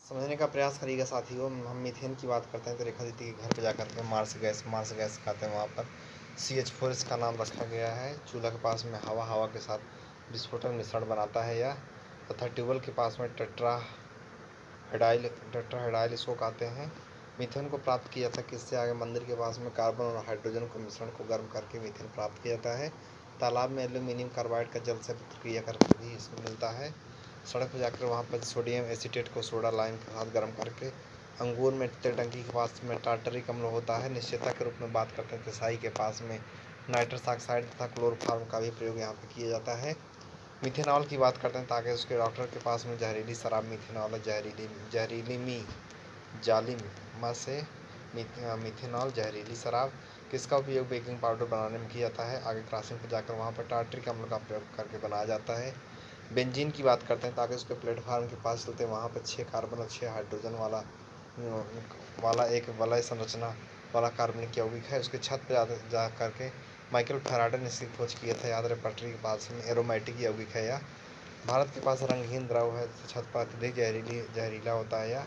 समझने का प्रयास करिएगा साथियों। हम मीथेन की बात करते हैं तो रेखा दीदी के घर पे जाकर के मार्स गैस खाते हैं। वहाँ पर CH4 इसका नाम रखा गया है। चूल्हा के पास में हवा के साथ विस्फोटक मिश्रण बनाता है यह, तथा ट्यूबवेल के पास में टेट्राहेड्राइल इसको कहते हैं। मीथेन को प्राप्त किया जाता है किससे? आगे मंदिर के पास में कार्बन और हाइड्रोजन को मिश्रण को गर्म करके मीथेन प्राप्त किया जाता है। तालाब में एल्यूमिनियम कार्बाइड का जल से प्रतिक्रिया करके भी इसमें मिलता है। सड़क पर जाकर वहाँ पर सोडियम एसीटेट को सोडा लाइम के साथ गर्म करके, अंगूर में तेल टंकी के पास में टार्टरिक अम्ल होता है। निश्चयता के रूप में बात करते हैं तो स्याही के पास में नाइट्रस ऑक्साइड तथा क्लोरोफार्म का भी प्रयोग यहाँ पर किया जाता है। मिथेनॉल की बात करते हैं ताकि उसके डॉक्टर के पास में जहरीली शराब मिथेनॉल है। जहरीली जालिम म से मिथेनॉल जहरीली शराब, किसका उपयोग बेकिंग पाउडर बनाने में किया जाता है? आगे क्रॉसिंग पर जाकर वहाँ पर टार्टरिक अम्ल का प्रयोग करके बनाया जाता है। बेंजीन की बात करते हैं ताकि उसके प्लेटफार्म के पास चलते हैं वहाँ पर 6 कार्बन और 6 हाइड्रोजन वाला एक वलय संरचना वाला कार्बनिक यौगिक है। उसके छत पर जा करके माइकल फैराडे ने इसकी खोज किया था। याद रहे, पटरी के पास में एरोमेटिक यौगिक है यह। भारत के पास रंगहीन द्रव है, छत पर अत्यधिक जहरीला होता है यह।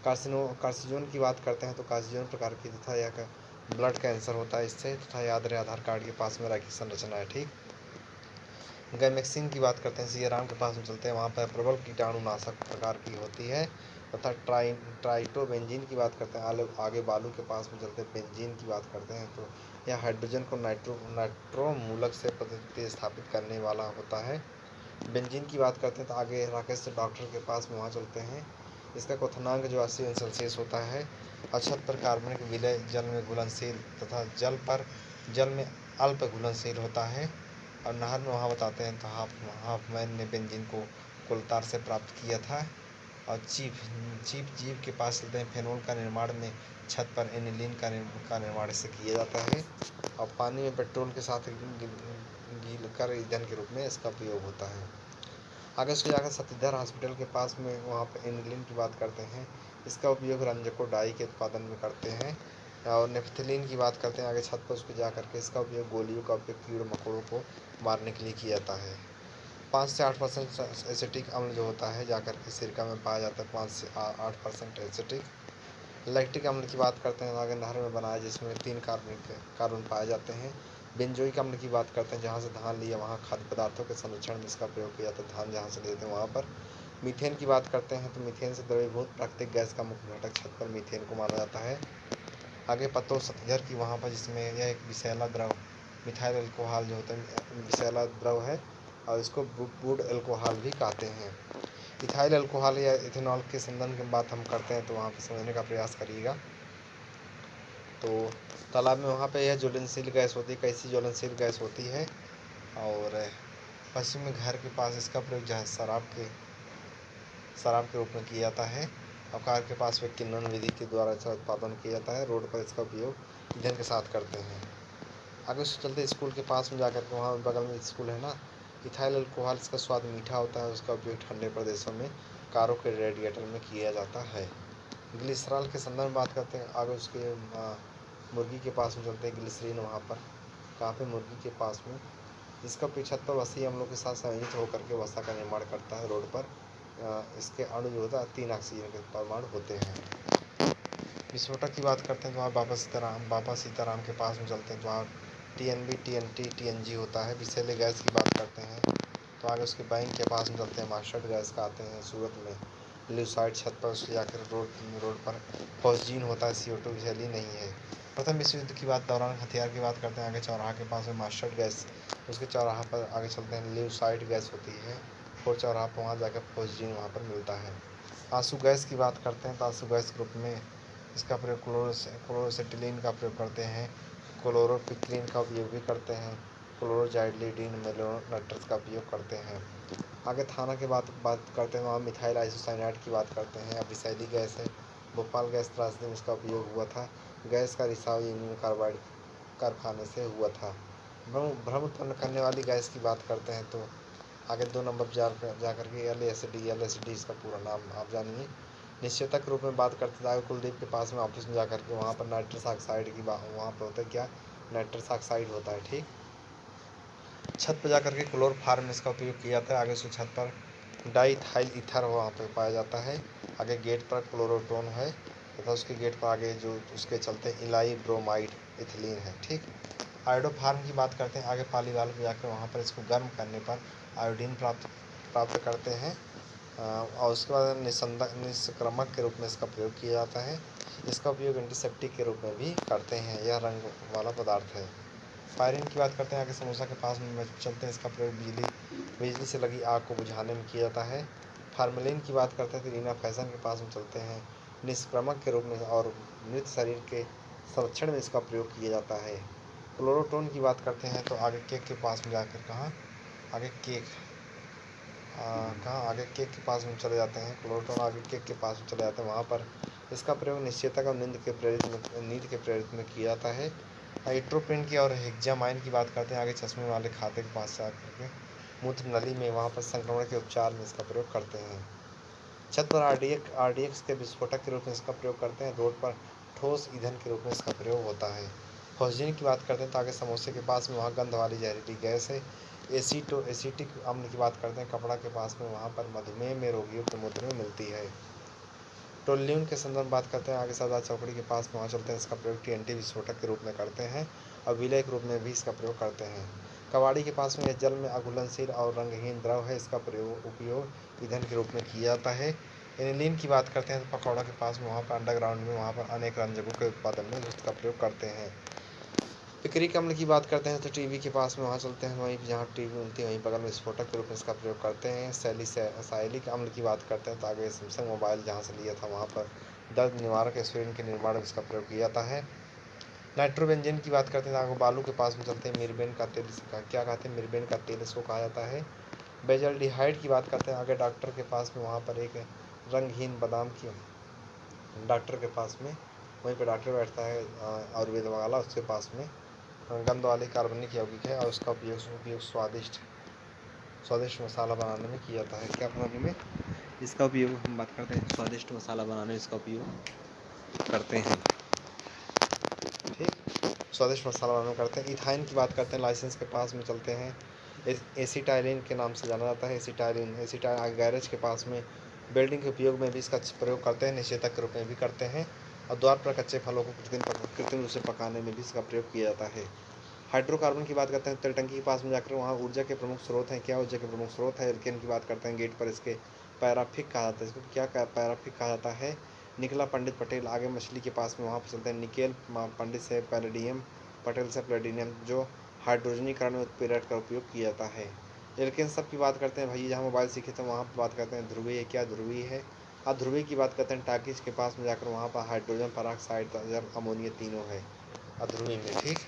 कार्सिनोजन की बात करते हैं तो कार्सिनोजन प्रकार की तथा यह ब्लड कैंसर होता है इससे, तथा याद रहे आधार कार्ड के पास में रैखिक संरचना है। ठीक। गैमेक्सिन की बात करते हैं, सियाराम के पास में चलते हैं वहाँ पर प्रबल कीटाणुनाशक प्रकार की होती है। तथा ट्राइटोबेंजीन की बात करते हैं, आगे बालू के पास में चलते हैं। बेंजीन की बात करते हैं तो यह हाइड्रोजन को नाइट्रोमूलक से प्रतिस्थापित करने वाला होता है। बेंजीन की बात करते हैं तो आगे राकेश से डॉक्टर के पास में वहाँ चलते हैं। इसका क्वथनांक जो 80 होता है। 78 कार्बनिक विलय जल में घुलनशील तथा जल में अल्प घुलनशील होता है। और नहर में वहाँ बताते हैं तो हाफमैन ने बेंजीन को कोलतार से प्राप्त किया था। और चीप जीव के पास चलते हैं। फेनोल का निर्माण में छत पर एनिलीन का निर्माण इससे किया जाता है। और पानी में पेट्रोल के साथ गील कर ईंधन के रूप में इसका उपयोग होता है। आगे उसके जाकर सतीधर हॉस्पिटल के पास में वहाँ पर एनिलीन की बात करते हैं। इसका उपयोग रंजकों डाई के उत्पादन में करते हैं। और नेफ्थलीन की बात करते हैं आगे छत पर उसको जा करके। इसका उपयोग गोलियों का उपयोग कीड़े मकोड़ों को मारने के लिए किया जाता है। 5 से 8% एसिटिक अम्ल जो होता है जाकर के सिरका में पाया जाता है। 5 से 8% एसिटिक। लैक्टिक अम्ल की बात करते हैं आगे नहर में बनाया जिसमें 3 कार्बन पाए जाते हैं। बेंजोइक अम्ल की बात करते हैं जहाँ से धान लिया वहाँ खाद्य पदार्थों के संरक्षण में इसका प्रयोग किया जाता है। धान जहाँ से लेते हैं वहाँ पर। मीथेन की बात करते हैं तो मीथेन से द्रवीभूत प्राकृतिक गैस का मुख्य घटक छत पर मीथेन को माना जाता है। आगे पतो सतझर की वहाँ पर जिसमें यह एक विषैला द्रव मिथाइल अल्कोहल जो होता है विषैला द्रव है, और इसको वुड अल्कोहल भी कहते हैं। इथाइल अल्कोहल या इथेनॉल के संबंध की बात हम करते हैं तो वहाँ पर समझने का प्रयास करिएगा। तो तालाब में वहाँ पे यह ज्वलनशील गैस होती है। कैसी ज्वलनशील गैस होती है? और पश्चिम में घर के पास इसका प्रयोग जो है शराब के रूप में किया जाता है। और कार के पास में किन्नौन विधि के द्वारा इसका उत्पादन किया जाता है। रोड पर इसका उपयोग ईंधन के साथ करते हैं। आगे उससे चलते स्कूल के पास में जाकर के वहाँ बगल में स्कूल है ना। इथाइल अल्कोहल इसका स्वाद मीठा होता है। उसका उपयोग ठंडे प्रदेशों में कारों के रेडिएटर में किया जाता है। ग्लिसरॉल के संदर्भ में बात करते हैं आगे उसके मुर्गी के पास में चलते हैं। ग्लिसरीन वहाँ पर कहाँ पे? मुर्गी के पास में। इसका उपयोग छत पर वसी अम्लों के साथ संयोजित होकर के वसा का निर्माण करता है। रोड पर इसके अणु जो होता है 3 ऑक्सीजन के परमाणु होते हैं। विस्फोटक की बात करते हैं तो वहाँ बाबा सीताराम के पास में चलते हैं तो वहाँ TNB TNT TNG होता है। विषैले गैस की बात करते हैं तो आगे उसके बैंक के पास में चलते हैं। मास्टर्ड गैस का आते हैं सूरत में ल्यूसाइड छत पर उसके जाकर रोड पर फॉस्जीन होता है। CO2 विषैली नहीं है। प्रथम विश्व युद्ध की बात दौरान हथियार की बात करते हैं आगे चौराहा के पास में मास्टर्ड गैस, उसके चौराहा पर आगे चलते हैं ल्यूसाइड गैस होती है। और चौराहा पर वहाँ जाकर फॉस्जीन वहाँ पर मिलता है। आंसू गैस की बात करते हैं तो आंसू गैस ग्रुप में इसका प्रयोग क्लोरोसेटिलीन का प्रयोग करते हैं। क्लोरोपिक्रीन का उपयोग भी करते हैं। क्लोरोजाइडलीडीन मेलोनट्रस का उपयोग करते हैं। आगे थाना के बात करते हैं वहाँ मिथाइल आइसोसाइनाइड की बात करते हैं। अब विषैली गैस है। भोपाल गैस त्रासदी में इसका उपयोग हुआ था। गैस का रिसाव यूनियन कार्बाइड कारखाने से हुआ था। भ्रम उत्पन्न करने वाली गैस की बात करते हैं तो आगे 2 नंबर जा करके LSD इसका पूरा नाम आप जानिए। निश्चयता के रूप में बात करते थे कुलदीप के पास में ऑफिस में जाकर के वहाँ पर नाइट्रस ऑक्साइड की वहाँ पर होता है क्या? नाइट्रस ऑक्साइड होता है। ठीक। छत पर जाकर के क्लोरोफार्म इसका उपयोग किया जाता है। आगे उसके छत पर डाइथाइल ईथर वहाँ पर पाया जाता है। आगे गेट पर क्लोरोटोन है तथा उसके गेट पर आगे जो उसके चलते इलाई ब्रोमाइड इथिलीन है। ठीक, आयोडोफार्म की बात करते हैं। आगे पालीवाल में जाकर वहाँ पर इसको गर्म करने पर आयोडीन प्राप्त करते हैं और उसके बाद निष्क्रमक के रूप में इसका प्रयोग किया जाता है। इसका उपयोग एंटीसेप्टिक के रूप में भी करते हैं। यह रंग वाला पदार्थ है। फायरिन की बात करते हैं। आगे समोसा के पास में चलते हैं। इसका प्रयोग बिजली से लगी आग को बुझाने में किया जाता है। फार्मेलिन की बात करते हैं तो रीना फैशन के पास में चलते हैं। निष्क्रमक के रूप में और मृत शरीर के संरक्षण में इसका प्रयोग किया जाता है। क्लोरोटोन की बात करते हैं तो आगे केक के पास में जाकर कहाँ आगे केक के पास में चले जाते हैं। क्लोरोटोन आगे केक के पास में चले जाते हैं। वहाँ पर इसका प्रयोग निश्चेतक और नींद के प्रेरित में किया जाता है। आइट्रोपिन की और हेक्सामाइन की बात करते हैं। आगे चश्मे वाले खाते के पास से आकर के मूत्र नली में वहाँ पर संक्रमण के उपचार में इसका प्रयोग करते हैं। छत पर आरडीएक्स के विस्फोटक के रूप में इसका प्रयोग करते हैं। रोड पर ठोस ईंधन के रूप में इसका प्रयोग होता है। फॉस्जीन की बात करते हैं तो आगे समोसे के पास में वहाँ गंध वाली जहरीली गैस है। एसिटिक अम्ल की बात करते हैं। कपड़ा के पास में वहाँ पर मधुमेह में रोगियों के मूत्र में मिलती है। टोल्यून के संदर्भ में बात करते हैं। आगे सरदार चौकड़ी के पास वहाँ चलते हैं। इसका प्रयोग टीएनटी विस्फोटक के रूप में करते हैं और विलय के रूप में भी इसका प्रयोग करते हैं। कबाड़ी के पास में यह जल में अघुलनशील और रंगहीन द्रव है। इसका उपयोग ईंधन के रूप में किया जाता है। एनिलीन की बात करते हैं तो पकौड़ा के पास में वहाँ पर अंडरग्राउंड में वहाँ पर अनेक रंजकों के उत्पादन में इसका प्रयोग करते हैं। पिक्रिक अम्ल की बात करते हैं तो टीवी के पास में वहाँ चलते हैं। वहीं जहाँ टीवी मिलती है वहीं बगल में विस्फोटक के रूप में इसका प्रयोग करते हैं। सैलिक अम्ल की बात करते हैं तो आगे सैमसंग मोबाइल जहाँ से लिया था वहाँ पर दर्द निवारक एस्पिरिन के निर्माण में इसका प्रयोग किया जाता है। नाइट्रोबेंजीन की बात करते हैं तो आगे बालू के पास में चलते हैं। मिर्बेन का तेल क्या कहते हैं, मिर्बेन का तेल इसको कहा जाता है। बेजल्डिहाइड की बात करते हैं। आगे डॉक्टर के पास में वहाँ पर एक रंगहीन बादाम की डॉक्टर के पास में वहीं पर डॉक्टर बैठता है आयुर्वेद वाला, उसके पास में गंध वाली कार्बनिक यौगिक है और उसका उपयोग स्वादिष्ट मसाला बनाने में किया जाता है। क्या बनाने में इसका उपयोग हम बात करते हैं, स्वादिष्ट मसाला बनाने में इसका उपयोग करते हैं। ठीक, स्वादिष्ट मसाला बनाने में करते हैं। इथाइन की बात करते हैं। लाइसेंस के पास में चलते हैं। एसिटाइलिन के नाम से जाना जाता है। एसिटाइलिन गैरेज के पास में वेल्डिंग के उपयोग में भी इसका प्रयोग करते हैं। निषेधक के रूप में भी करते हैं और द्वार पर कच्चे फलों को कृत्रिम रूप से पकाने में भी इसका प्रयोग किया जाता है। हाइड्रोकार्बन की बात करते हैं। तेल टंकी के पास में जाकर वहाँ ऊर्जा के प्रमुख स्रोत हैं। क्या ऊर्जा के प्रमुख स्रोत है? एल्केन की बात करते हैं। गेट पर इसके पैराफिक कहा जाता है। इसको क्या पैराफिक कहा जाता है? निकला पंडित पटेल। आगे मछली के पास में वहाँ पर चलते हैं। निकेल पंडित से पैलेडियम, पटेल से प्लेटिनियम, जो हाइड्रोजनीकरण में उत्प्रेरक का उपयोग किया जाता है। एल्केन सब की बात करते हैं। भाई जहाँ मोबाइल सीखे थे वहाँ पर बात करते हैं। ध्रुवीय, क्या ध्रुवीय है? अध्रुवीय की बात करते हैं। टाकिज के पास में जाकर वहाँ पर हाइड्रोजन पराक्साइड, अमोनिया तीनों है अध्रुवीय में। ठीक,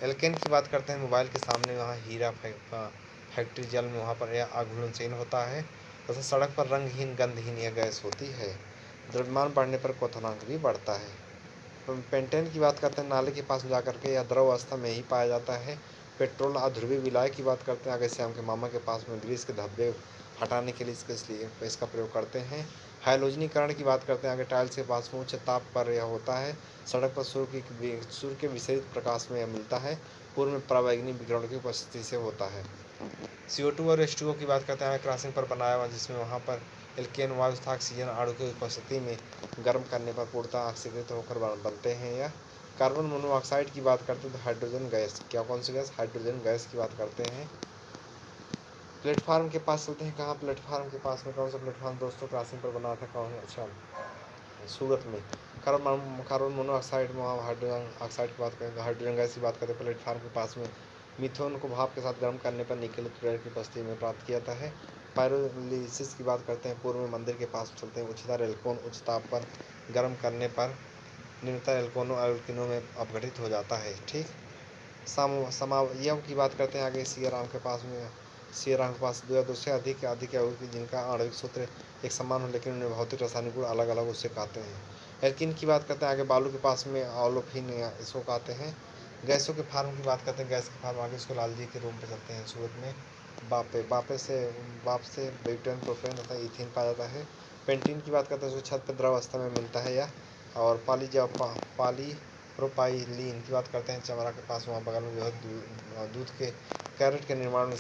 एल्केन की बात करते हैं। मोबाइल के सामने वहाँ हीरा फैक्ट्री जल में वहाँ पर यह अघुलनशील होता है तथा सड़क पर रंगहीन गंधहीन यह गैस होती है। द्रव्यमान बढ़ने पर क्वथनांक भी बढ़ता है। पेंटेन की बात करते हैं। नाले के पास जाकर के यह द्रव अवस्था में ही पाया जाता है। पेट्रोल अध्रुवीय विलाय की बात करते हैं। आगे श्याम के मामा के पास में ग्रीस के धब्बे हटाने के लिए इसका प्रयोग करते हैं। हाइलोजनीकरण की बात करते हैं। आगे टाइल्स के पास में उच्च ताप पर यह होता है। सड़क पर सूर्य के विसरित प्रकाश में यह मिलता है। पूर्व में पराबैंगनी विकिरण की उपस्थिति से होता है। CO2 और H2O की बात करते हैं। क्रॉसिंग पर बनाया हुआ जिसमें वहाँ पर एल्केन वायु तथा ऑक्सीजन अणु की उपस्थिति में गर्म करने पर पूर्णतः ऑक्सीकृत होकर बनते हैं। या कार्बन मोनोऑक्साइड की बात करते हैं तो हाइड्रोजन गैस, क्या कौन सी गैस? हाइड्रोजन गैस की बात करते हैं। प्लेटफार्म के पास चलते हैं। कहाँ प्लेटफार्म के पास में? कौन सा प्लेटफार्म दोस्तों क्रॉसिंग पर बना था? कौन? अच्छा, सूरत में। कार्बन मोनोऑक्साइड में वहाँ हाइड्रोजन ऑक्साइड की बात करें। हाइड्रोजन गैस की बात करें प्लेटफार्म के पास में मिथेन को भाप के साथ गर्म करने पर निकल उत्प्रेरक की उपस्थिति में प्राप्त किया जाता है। पायरोलिसिस की बात करते हैं। पूर्व में मंदिर के पास चलते हैं। उच्चतर एल्कोन उच्च ताप पर गर्म करने पर निम्नतर एल्किनों में अपघटित हो जाता है। ठीक, समावयव की बात करते हैं। आगे सियाराम के पास दो से अधिक यौगिक जिनका आणविक सूत्र एक समान हो लेकिन उन्हें भौतिक रासायनिक गुण अलग अलग उससे कहते हैं। एल्कीन की बात करते हैं। आगे बालू के पास में ओलोफिन इसको कहते हैं। गैसों के फार्म की बात करते हैं। गैस के फार्म आगे इसको लालजी के रूम पे चलते हैं। सूरत में बाप से ब्यूटेन, प्रोपेन तथा इथेन पाया जाता है। पेंटीन की बात करते हैं। उसको छत पर द्रव अवस्था में मिलता है। या और पॉलीप्रोपाइलीन की बात करते हैं। चमड़ा के पास वहाँ बगल में जो है दूध के कैरेट के निर्माण में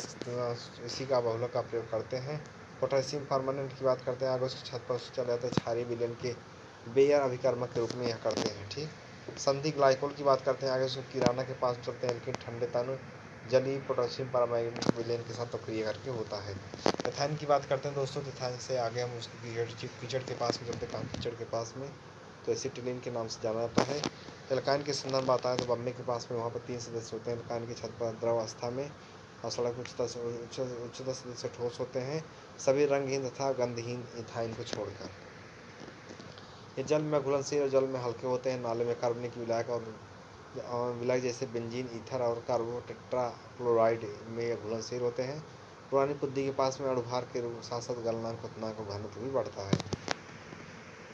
इसी का बहुलक का प्रयोग करते हैं। पोटेशियम परमानेंट की बात करते हैं, आगे उसकी छत पर उससे चले जाते हैं क्षारीय विलयन के बेयर अभिकर्मक के रूप में यह करते हैं। ठीक, संधि ग्लाइकोल की बात करते हैं, आगे उसको किराना के पास चलते हैं, लेकिन ठंडे तनु जलीय पोटेशियम परमानेंट विलयन के साथ प्रक्रिया करके होता है। एथाइन की बात करते हैं दोस्तों, एथाइन से आगे हम उसके कीचड़ के पास में चलते हैं, कीचड़ के पास में तो एसिटिलीन के नाम से जाना जाता है। एल्काइन के संदर्भ में आता है तो बम्बे के पास में वहाँ पर 3 सदस्य होते हैं। एल्काइन की छत पर द्रव अवस्था में और सड़क उच्चतर सदस्य ठोस होते हैं, सभी रंगहीन तथा गंधहीन इथाइन को छोड़कर। ये जल में घुलनशील और जल में हल्के होते हैं। नाले में कार्बनिक विलायक और विलायक जैसे बेंजीन, ईथर और कार्बो टेट्राक्लोराइड में ये घुलनशील होते हैं। पुरानी पुद्दी के पास में अणुभार के साथ साथ गलनांक क्वथनांक घनत्व भी बढ़ता है।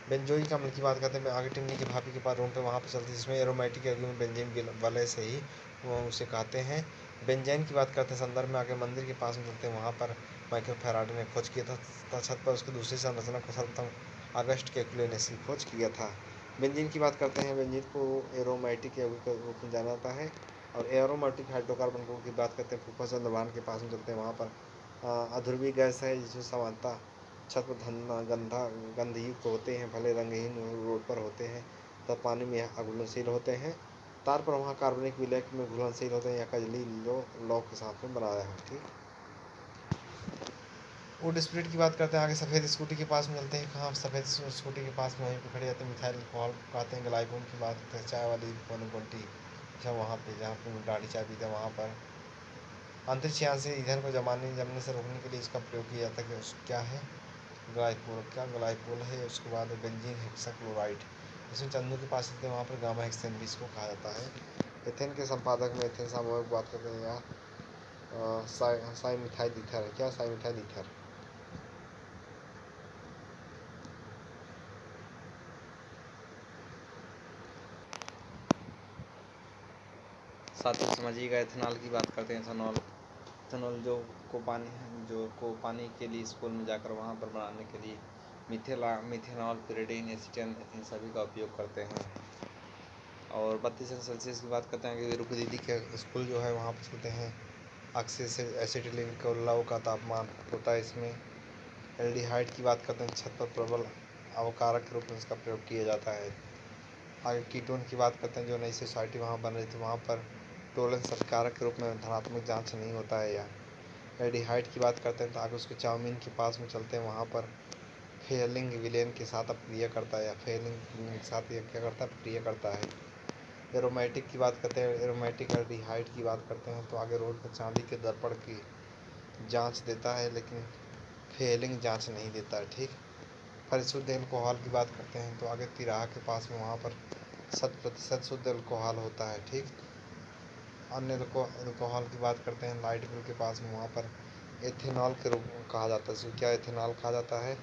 बेंजोइक अम्ल की बात करते हैं, आगे टिमनी की भापी के पास रूम पे वहाँ पर चलती है, जिसमें एरोमेटिक एल्ब्यूमिन बेंजीन वलय से ही वो उसे कहते हैं। बेंजाइन की बात करते हैं संदर्भ में, आगे मंदिर के पास में चलते हैं, वहाँ पर माइकल फैराडे ने खोज किया था। छत पर उसकी दूसरी संरचना को सर्वप्रथम अगस्ट केकुले ने खोज किया था। बेंजीन की बात करते हैं, बेंजीन को एरोमेटिक यौगिक के रूप में जाना जाता है। और एरोमेटिक हाइड्रोकार्बन की बात करते हैं, फूफा चंद्रभान के पास में चलते हैं, वहाँ पर अध्रुवीय गैस है जिसमें समानता छत पर गंधयुक्त होते हैं, भले रंगहीन रोड पर होते हैं, तब पानी में अघुलनशील होते हैं। तार पर वहाँ कार्बनिक विलयक में घुलनशील होते हैं या कजली लौ के साथ में बनाया है। ठीक, वुड स्प्रिट की बात करते हैं, आगे सफ़ेद स्कूटी के पास में चलते हैं। कहाँ सफ़ेद स्कूटी के पास में वहीं पर खड़े जाते हैं, मिथाइल अल्कोहल कहते हैं। ग्लाइकोल की बात करते हैं, चाय वाली पनघुंटी वहाँ पे जहाँ पे गाड़ी चाय पीते हैं वहाँ पर अंतरिक्ष यान से ईंधन को जमने से रोकने के लिए इसका प्रयोग किया जाता है। कि उस क्या है ग्लाइकोल है। उसके बाद बेंजीन हेक्साक्लोराइड, इसमें चंदू के पास चलते हैं, वहाँ पर गामा हेक्सेन भी इसको कहा जाता है। एथेन के संपादक में एथेन सामूहिक बात करते हैं या साइमिथाइल ईथर है। क्या साइमिथाइल ईथर? साथ ही समझिएगा, एथेनॉल की बात करते हैं। एथेनॉल जो को पानी के लिए स्कूल में जाकर वहाँ पर बनाने के लिए मिथेनॉल, पिरिडीन, एसीटेन इन सभी का उपयोग करते हैं। और 32°C की बात करते हैं कि रुक दीदी के स्कूल जो है वहाँ पर चलते हैं, ऑक्सीजन एसिटिलीन को लव का तापमान होता है इसमें। एल्डिहाइड की बात करते हैं, छत पर प्रबल अवकारक के रूप में इसका प्रयोग किया जाता है। आगे कीटोन की बात करते हैं, जो नई सोसाइटी वहाँ बन रही थी वहाँ पर टोलेंस अभिकारक के रूप में धनात्मक जांच नहीं होता है। या एल्डिहाइड की बात करते हैं तो आगे उसके चाउमीन के पास में चलते हैं, वहाँ पर फेलिंग विलेन के साथ अपक्रिया करता है, या फेलिंग के साथ ये क्या करता है, अपक्रिया करता है। एरोमेटिक की बात करते हैं, एरोमेटिक एल्डिहाइड की बात करते हैं तो आगे रोड पर चांदी के दर्पण की जांच देता है, लेकिन फेलिंग जांच नहीं देता है। ठीक, परिशुद्ध एल्कोहल की बात करते हैं तो आगे तिराहा के पास में वहाँ पर 100% शुद्ध एल्कोहल होता है। ठीक, अन्य एल्कोहल की बात करते हैं, लाइट बिल के पास में वहाँ पर एथेनॉल के रूप में कहा जाता है। क्या एथेनॉल कहा जाता है?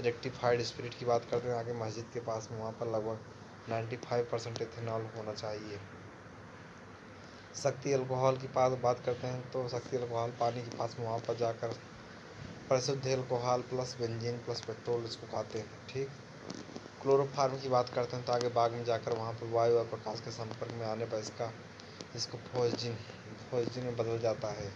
रेक्टिफाइड स्पिरिट की बात करते हैं, आगे मस्जिद के पास में वहाँ पर लगभग 95% एथेनॉल होना चाहिए। शक्ति अल्कोहल की बात करते हैं तो शक्ति अल्कोहल पानी के पास में वहाँ पर जाकर परिशुद्ध alcohol plus benzene plus petrol इसको कहते हैं। ठीक, क्लोरोफार्म की बात करते हैं तो आगे बाग में जाकर वहाँ पर वायु और प्रकाश के संपर्क में आने पर इसको फोस्जिन में बदल जाता है।